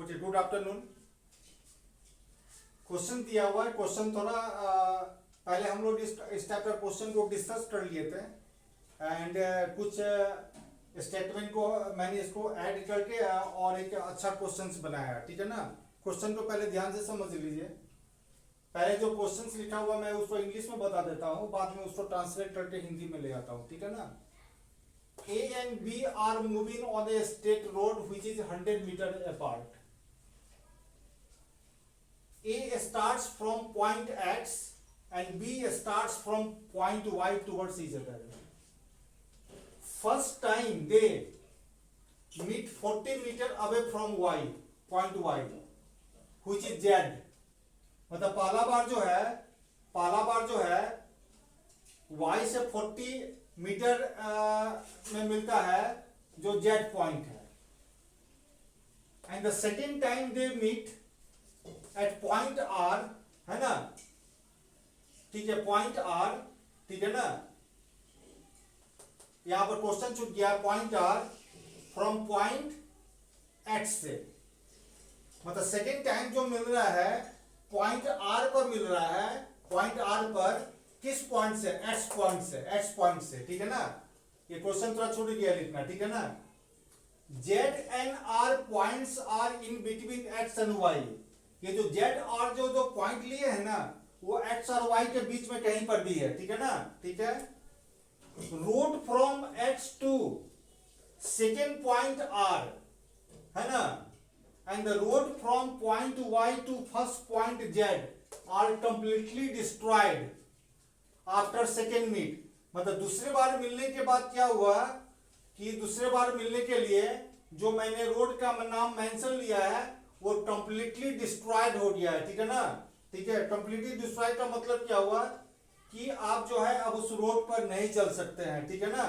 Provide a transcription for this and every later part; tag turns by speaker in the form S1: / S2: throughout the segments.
S1: बच्चे, good afternoon. Question दिया हुआ है, क्वेश्चन थोड़ा पहले हम लोग इस टाइप का क्वेश्चन को डिस्कस कर लिए थे एंड कुछ स्टेटमेंट को मैंने इसको ऐड करके और एक अच्छा क्वेश्चन बनाया, ठीक है ना। क्वेश्चन को पहले ध्यान से समझ लीजिए। पहले जो क्वेश्चंस लिखा हुआ मैं उसको इंग्लिश में बता देता हूँ, बाद में उसको ट्रांसलेट करके हिंदी में ले आता हूँ, ठीक है ना। A and B are moving on a state road which is 100 meter apart. A starts from point X and B starts from point Y towards each other. First time they meet 40 meter away from Y, point Y, which is Z. मतलब पहला बार जो है Y से 40 metre में मिलता है जो Z point है, and the second time they meet at point R, है ना, ठीक है, पॉइंट R, ठीक है ना। यहां पर क्वेश्चन छूट गया, point R from point X से, मतलब सेकेंड टाइम जो मिल रहा है पॉइंट R पर मिल रहा है, पॉइंट R पर किस पॉइंट से? X पॉइंट से, ठीक है ना। ये क्वेश्चन थोड़ा छूट गया लिखना, ठीक है ना। Z and R points are in between X and Y। ये जो Z और जो पॉइंट लिए है ना, वो X और Y के बीच में कहीं पर भी है, ठीक है ना, ठीक है। Road from X to second point R, है ना, and the road from point Y to first point Z are completely destroyed after second meet. मतलब दूसरे बार मिलने के बाद क्या हुआ कि दूसरे बार मिलने के लिए जो मैंने रोड का नाम मेंशन लिया है वो कंप्लीटली डिस्ट्रॉयड हो गया है, ठीक है ना, ठीक है। कंप्लीटली डिस्ट्रॉयड का मतलब क्या हुआ कि आप जो है अब उस रोड पर नहीं चल सकते हैं, ठीक है ना।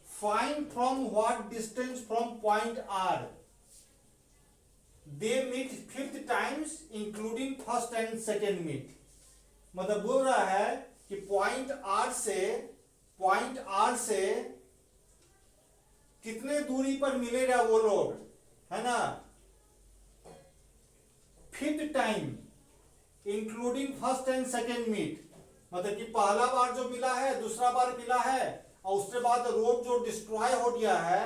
S1: Find from what distance from point R they meet fifth times including first and second meet. मतलब बोल रहा है कि पॉइंट आर से कितने दूरी पर मिलेगा वो रोड, है ना, fifth time including first and second meet. मतलब कि पहला बार जो मिला है, दूसरा बार मिला है, और उसके बाद रोड जो डिस्ट्रॉय हो गया है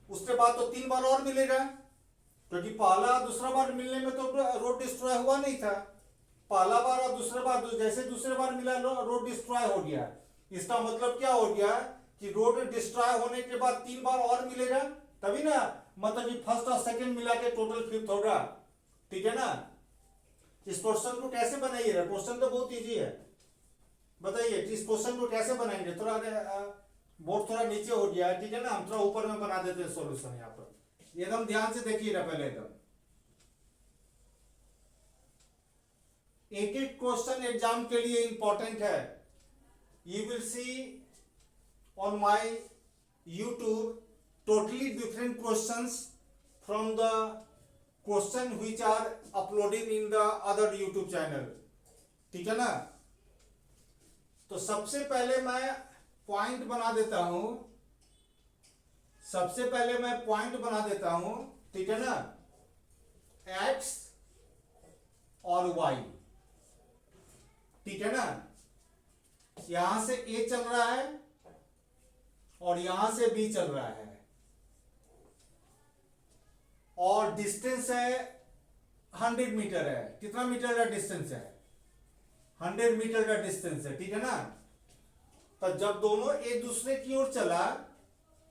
S1: उसके बाद तो 3 बार और मिलेगा, क्योंकि पहला दूसरा बार मिलने में तो रोड डिस्ट्रॉय हुआ नहीं था। पहला बार और दूसरे बार जैसे दूसरे बार मिला रोड डिस्ट्रॉय हो गया। इसका मतलब क्या हो गया कि रोड डिस्ट्रॉय होने के बाद 3 बार और मिलेगा, तभी ना, मतलब कि फर्स्ट और सेकंड मिला के टोटल फिफ्थ होगा, ठीक है ना। इस क्वेश्चन को कैसे बनाइएगा? क्वेश्चन तो बहुत इजी है, बताइए इस क्वेश्चन को कैसे बनाएंगे। थोड़ा बोर्ड थोड़ा नीचे हो गया है, ठीक है ना, हम थोड़ा ऊपर में बना देते हैं सॉल्यूशन। यहाँ पर एकदम ध्यान से देखिएगा, पहले एकदम एक एक क्वेश्चन एग्जाम के लिए इंपॉर्टेंट है। You will see on my YouTube totally different questions from the question which are uploaded in the other YouTube channel, ठीक है ना। तो सबसे पहले मैं पॉइंट बना देता हूं, ठीक है ना, X और Y, ठीक है ना। यहां से A चल रहा है और यहां से B चल रहा है, और डिस्टेंस है 100 मीटर है। कितना मीटर का डिस्टेंस है? 100 मीटर का डिस्टेंस है, ठीक है ना। तो जब दोनों एक दूसरे की ओर चला,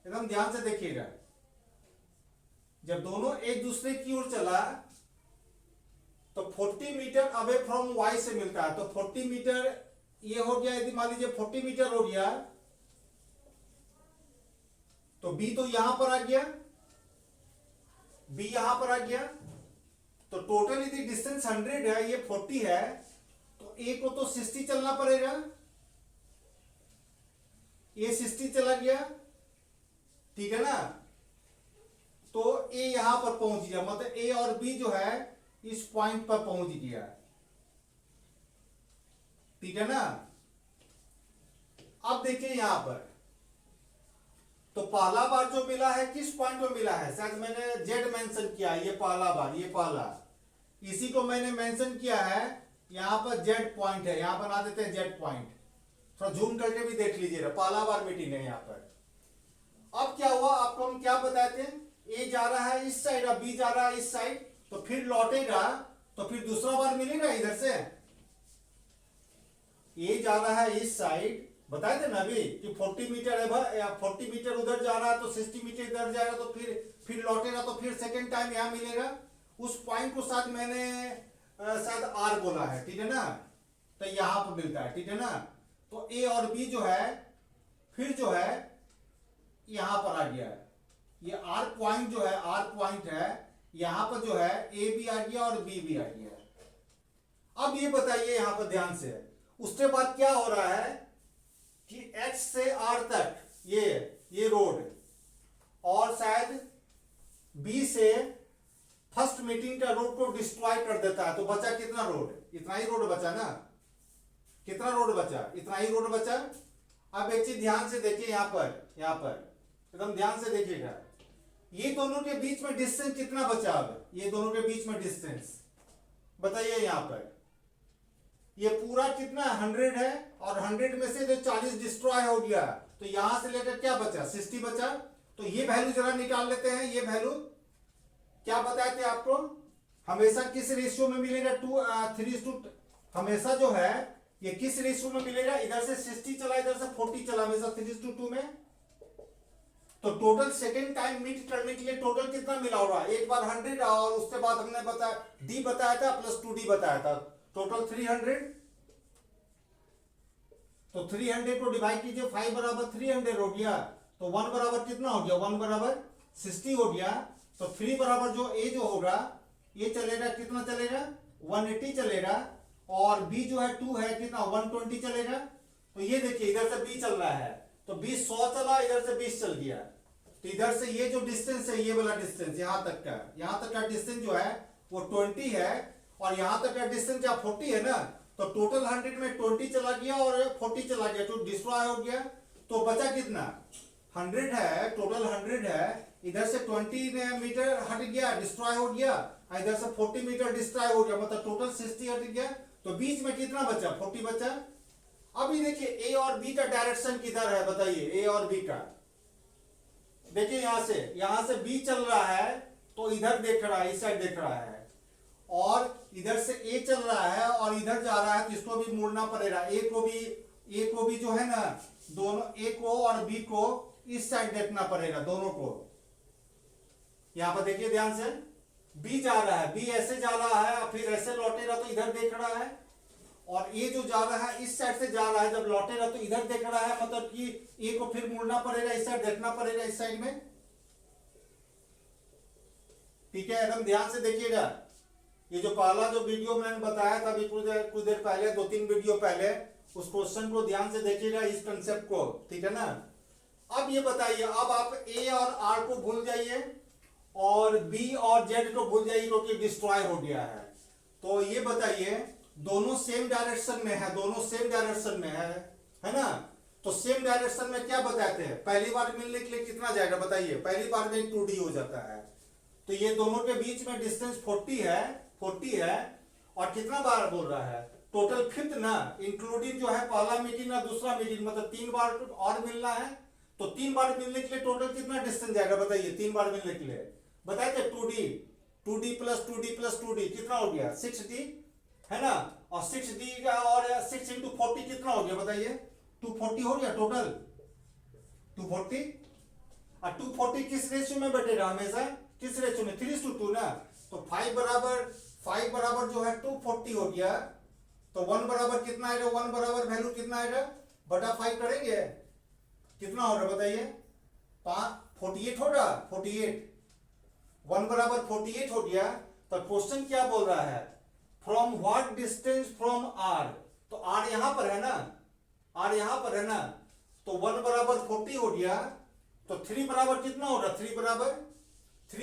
S1: एकदम ध्यान से देखिएगा, जब दोनों एक दूसरे की ओर चला तो 40 मीटर अवे फ्रॉम Y से मिलता है। तो 40 मीटर ये हो गया, यदि मान लीजिए 40 मीटर हो गया तो B तो यहां पर आ गया, B यहां पर आ गया, तो टोटल यदि डिस्टेंस 100 है, ये 40 है, तो A को तो 60 चलना पड़ेगा, ये 60 चला गया, ठीक है ना। तो A यहां पर पहुंच गया, मतलब A और B जो है इस पॉइंट पर पहुंच गया, ठीक है ना। अब देखिए यहां पर तो पहला बार जो मिला है किस पॉइंट में मिला है, शायद मैंने जेड मेंशन किया है, ये पहला बार, ये पहला, इसी को मैंने मेंशन किया है, यहाँ पर जेड पॉइंट है, यहाँ बना देते हैं जेड पॉइंट, थोड़ा जूम करके भी देख लीजिएगा, पहला बार मीटिंग है यहाँ पर। अब क्या हुआ, आपको हम क्या बताते हैं, ए जा रहा है इस साइड और बी जा रहा है इस साइड, तो फिर लौटेगा तो फिर दूसरा बार मिलेगा इधर से, ए जा रहा है इस साइड, बताए थे ना अभी कि 40 मीटर है या 40 मीटर उधर जा रहा है तो 60 मीटर इधर जाएगा, तो फिर लौटेगा तो फिर सेकेंड टाइम यहां मिलेगा, उस पॉइंट को साथ मैंने शायद आर बोला है, ठीक है ना, तो यहां पर मिलता है, ठीक है ना। तो ए और बी जो है फिर जो है यहां पर आ गया है, ये आर पॉइंट जो है, आर पॉइंट है, यहां पर जो है ए भी आ गया और बी भी आ गया। अब ये बताइए यहां पर ध्यान से, उसके बाद क्या हो रहा है कि H से R तक ये रोड, और शायद B से फर्स्ट मीटिंग का रोड को डिस्ट्रॉय कर देता है, तो बचा कितना रोड, इतना ही रोड बचा ना, कितना रोड बचा, इतना ही रोड बचा। अब एक चीज ध्यान से देखिए, यहां पर एकदम ध्यान से देखिएगा, ये दोनों के बीच में डिस्टेंस कितना बचा, अब ये दोनों के बीच में डिस्टेंस बताइए, यहां पर ये पूरा कितना 100 है, और 100 में से जो 40 डिस्ट्रॉय हो गया, तो यहां से लेकर क्या बचा 60 बचा। तो ये वैल्यू जरा निकाल लेते हैं, ये वैल्यू क्या बताए थे आपको, हमेशा किस रेशियो में मिलेगा, 3:2, हमेशा जो है ये किस रेशियो में मिलेगा, इधर से 60 चला इधर से 40 चला, हमेशा 3:2 में। तो टोटल सेकेंड टाइम मीट करने के लिए टोटल कितना मिला होगा, एक बार 100 और उसके बाद हमने बताया डी बताया था प्लस 2d बताया था, टोटल 300। तो 300 को डिवाइड कीजिए, 5 बराबर 300 हो गया, तो 1 बराबर कितना हो गया, 1 बराबर 60 हो गया। तो 3 बराबर जो ए जो होगा ये चलेगा, कितना चलेगा 180 चलेगा, और बी जो है 2 है कितना 120 चलेगा। तो ये देखिए इधर से बी चल रहा है, तो 20 100 चला, इधर से 20 चल गया, तो इधर से ये जो डिस्टेंस है, ये वाला डिस्टेंस यहां तक का डिस्टेंस जो है वो 20 है, और यहां तक का डिस्टेंस क्या 40 है ना, तो टोटल 100 में 20 चला गया और 40 चला गया, तो डिस्ट्रॉय हो गया। तो बचा कितना 100 है, टोटल 100 है, इधर से 20 मीटर हट गया डिस्ट्रॉय हो गया, इधर से 40 मीटर डिस्ट्रॉय हो गया, मतलब टोटल 60 हट गया, तो बीच में कितना बचा 40 बचा। अभी देखिए ए और बी का डायरेक्शन किधर है बताइए, ए और बी का देखिए, यहां से बी चल रहा है तो इधर देख रहा है, इस साइड देख रहा है, और इधर से ए चल रहा है और इधर जा रहा है, तो इसको भी मुड़ना पड़ेगा, ए को भी जो है ना, दोनों ए को और बी को इस साइड देखना पड़ेगा, दोनों को। यहां पर देखिए ध्यान से, बी जा रहा है, बी ऐसे जा रहा है, फिर ऐसे लौटेगा तो इधर देख रहा है, और ए जो जा रहा है इस साइड से जा रहा है, जब लौटेगा तो इधर देख रहा है, मतलब कि ए को फिर मुड़ना पड़ेगा, इस साइड देखना पड़ेगा, इस साइड में, ठीक है, एकदम ध्यान से देखिएगा। ये जो पहला जो वीडियो मैंने बताया था अभी कुछ देर पहले, 2-3 वीडियो पहले, उस क्वेश्चन को ध्यान से देखिएगा, इस कंसेप्ट को, ठीक है ना। अब ये बताइए, अब आप ए और आर को भूल जाइए और बी और जेड को भूल जाइए, क्योंकि डिस्ट्रॉय हो गया है। तो ये बताइए, दोनों सेम डायरेक्शन में है, दोनों सेम डायरेक्शन में है ना। तो सेम डायरेक्शन में क्या बताते हैं, पहली बार मिलने के लिए कितना जाएगा बताइए, पहली बार में 2d हो जाता है, तो ये दोनों के बीच में डिस्टेंस 40 है, और कितना बार बोल रहा है, टोटल फिफ्थ ना, इंक्लूडिंग जो है पहला मीटिंग ना दूसरा मीटिंग, मतलब 3 बार और मिलना है। तो 3 बार मिलने के लिए टोटल कितना डिस्टेंस जाएगा बताइए, 3 बार मिलने के लिए बताए थे 2d प्लस 2d कितना हो गया 6d है ना, और 6d का और 6 इंटू 40 कितना हो गया बताइए, 240 हो गया टोटल 240। और 240 किस रेशियो में बैठेगा, हमेशा किस रेशियो में 3:2 ना, तो 5 बराबर जो है 240 हो गया, तो 1 बराबर कितना आएगा, 1 बराबर वैल्यू कितना आएगा बटा 5 करेंगे, कितना होगा बताइए 48 होगा, 48, 1 बराबर 48 हो गया। तो क्वेश्चन क्या बोल रहा है, from what distance from R, तो आर यहां पर है ना, आर यहां पर है ना, तो 1 बराबर 40 हो गया, तो 3 बराबर कितना होगा, 3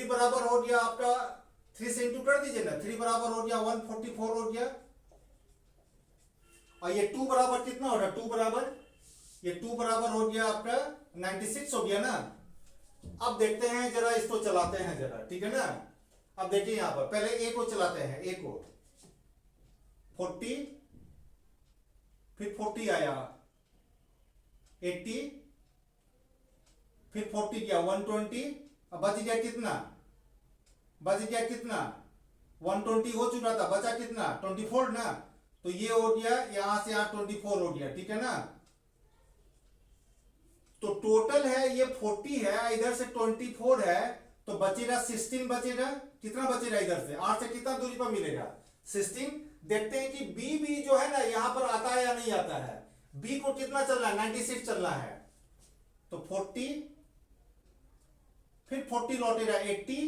S1: बराबर हो गया आपका, 3 से इंटू कर दीजिए ना, 3 बराबर हो गया 144 हो गया, और ये 2 बराबर कितना होगा, 2 बराबर हो गया आपका 96 हो गया ना, अब देखते हैं जरा, इसको चलाते हैं जरा, ठीक है ना। अब देखिए यहां पर पहले ए को चलाते हैं, ए को 40, फिर 40 आया, 80, फिर 40 किया 120, अब बच गया कितना, बच गया कितना 120 हो चुका था, बचा कितना 24 ना, तो ये हो गया यहां से यहां 24 हो गया, ठीक है ना। तो टोटल है ये 40 है, इधर से 24 है, तो बचेगा 16, बचेगा कितना, बचेगा इधर से 8 से कितना दूरी पर मिलेगा 16। देखते हैं कि बी भी जो है ना यहां पर आता है या नहीं आता है। बी को कितना चलना है 96 चलना है, तो 40, फिर 40 लौटेगा 80,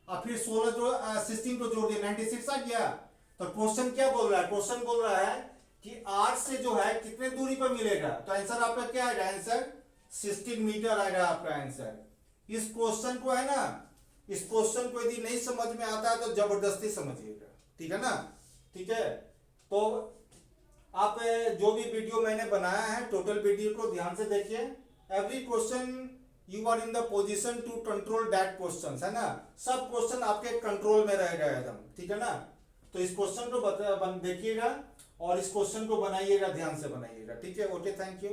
S1: और फिर 16 जो 16 को जोड़ दिया 96 आ गया। तो क्वेश्चन क्या बोल रहा है, क्वेश्चन बोल रहा है कि 8 से जो है कितने दूरी पर मिलेगा, तो आंसर आपका क्या आएगा, आंसर 16 मीटर आएगा आपका आंसर। इस क्वेश्चन को है ना, इस क्वेश्चन को यदि नहीं समझ में आता है तो जबरदस्ती समझिएगा, ठीक है ना। ठीक है, तो आप जो भी वीडियो मैंने बनाया है टोटल वीडियो को ध्यान से देखिए। Every question you are in the position to control that question, है ना, सब क्वेश्चन आपके कंट्रोल में रहेगा एकदम, ठीक है ना। तो इस क्वेश्चन को देखिएगा और इस क्वेश्चन को बनाइएगा, ध्यान से बनाइएगा, ठीक है। Okay, thank you.